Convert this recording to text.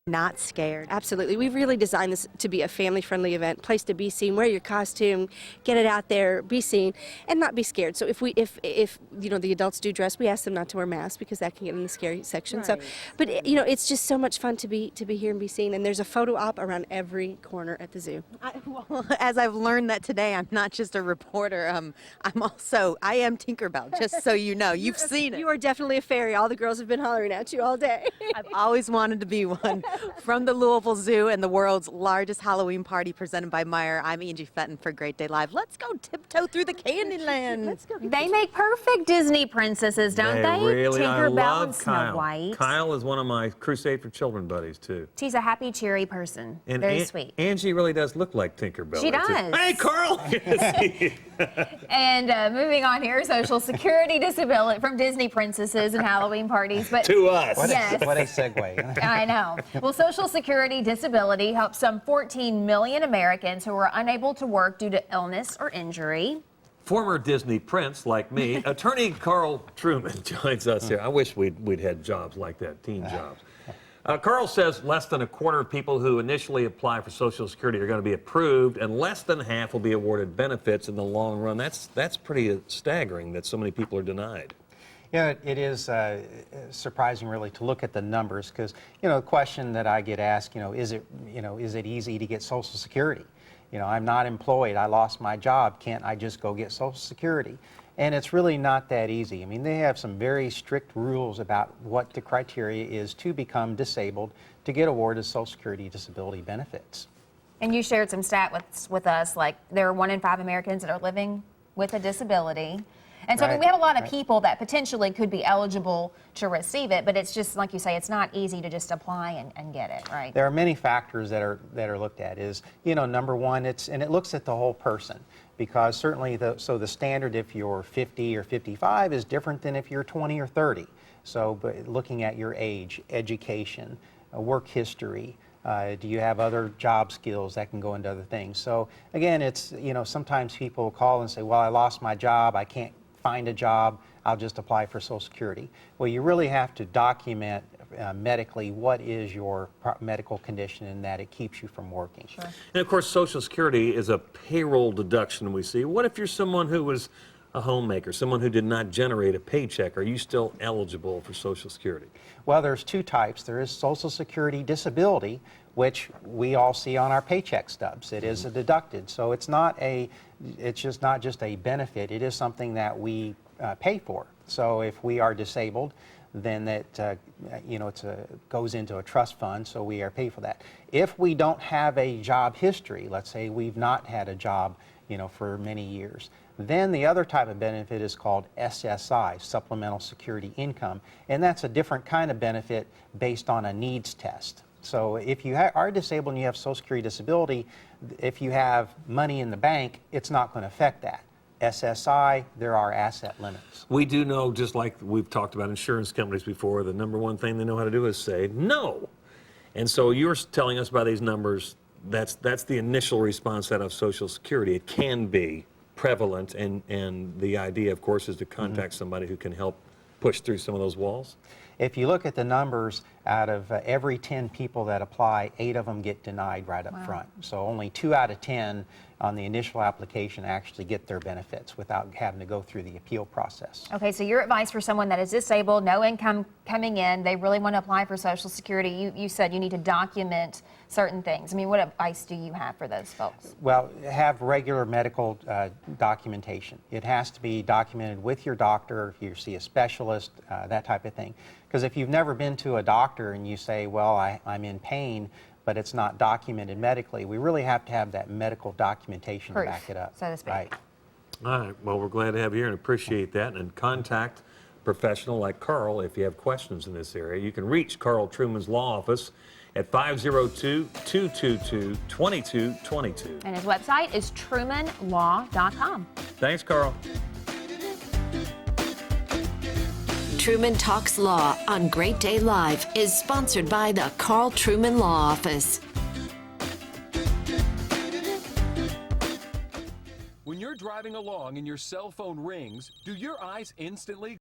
Not scared. Absolutely. We've really designed this to be a family-friendly event, place to be seen, wear your costume, get it out there, be seen, and not be scared. So if you know, the adults do dress, we ask them not to wear masks because that can get in the scary section. Right. So, but you know, it's just so much fun to be here and be seen. And there's a photo op around every corner at the zoo. Well, as I've learned that today, I'm not just a reporter. I am Tinkerbell. Just so you know, you've seen it. You are definitely a fairy. All the girls have been hollering at you all day. I've always wanted to be one. From the Louisville Zoo and the world's largest Halloween party presented by Meyer, I'm Angie Fenton for Great Day Live. Let's go tiptoe through the Candyland. Let's go. They make perfect Disney princesses, don't they? Really, I Tinkerbell love and Snow Kyle. White. Kyle is one of my Crusade for Children buddies, too. She's a happy, cheery person. And Very sweet. Angie really does look like Tinkerbell. She too. does. Hey, Carl! And moving on here, Social Security disability from Disney princesses and Halloween parties. But To us. Yes. What a segue. I know. Well, Social Security disability helps some 14 million Americans who are unable to work due to illness or injury. Former Disney prince like me, attorney Karl Truman joins us here. I wish we'd had jobs like that, teen jobs. Karl says less than a quarter of people who initially apply for Social Security are going to be approved, and less than half will be awarded benefits in the long run. That's pretty staggering that so many people are denied. Yeah, it is surprising, really, to look at the numbers, because the question that I get asked, is it easy to get Social Security? I'm not employed. I lost my job. Can't I just go get Social Security? And it's really not that easy. I mean, they have some very strict rules about what the criteria is to become disabled to get awarded Social Security disability benefits. And you shared some stat with us, like there are 1 in 5 Americans that are living with a disability. And so I mean, we have a lot of people that potentially could be eligible to receive it, but it's just, like you say, it's not easy to just apply and get it, right? There are many factors that are looked at. Is, number one, it looks at the whole person, because certainly the standard if you're 50 or 55 is different than if you're 20 or 30. So, but looking at your age, education, work history, do you have other job skills that can go into other things? So again, it's, sometimes people call and say, well, I lost my job, I can't find a job, I'll just apply for Social Security. Well, you really have to document medically what is your medical condition and that it keeps you from working. Sure. And of course, Social Security is a payroll deduction we see. What if you're someone who was a homemaker, someone who did not generate a paycheck? Are you still eligible for Social Security? Well, there's two types. There is Social Security disability, which we all see on our paycheck stubs. It is deducted, so it's just not just a benefit. It is something that we pay for. So if we are disabled, then that goes into a trust fund, so we are paid for that. If we don't have a job history, let's say we've not had a job, for many years, then the other type of benefit is called SSI, Supplemental Security Income, and that's a different kind of benefit based on a needs test. So if you are disabled and you have Social Security disability, if you have money in the bank, it's not going to affect that. SSI, there are asset limits. We do know, just like we've talked about insurance companies before, the number one thing they know how to do is say no. And so you're telling us by these numbers, that's the initial response out of Social Security. It can be prevalent, and the idea, of course, is to contact somebody who can help push through some of those walls. If you look at the numbers, out of every 10 people that apply, 8 of them get denied right up front. So only 2 out of 10 on the initial application actually get their benefits without having to go through the appeal process. Okay, so your advice for someone that is disabled, no income coming in, they really want to apply for Social Security, you said you need to document certain things. I mean, what advice do you have for those folks? Well, have regular medical documentation. It has to be documented with your doctor, if you see a specialist, that type of thing. Because if you've never been to a doctor and you say, well, I'm in pain, but it's not documented medically, we really have to have that medical documentation Proof, to back it up. so to speak. Right. All right, well, we're glad to have you here and appreciate that. And contact a professional like Karl if you have questions in this area. You can reach Karl Truman's Law Office at 502-222-2222. And his website is trumanlaw.com. Thanks, Karl. Truman Talks Law on Great Day Live is sponsored by the Karl Truman Law Office. When you're driving along and your cell phone rings, do your eyes instantly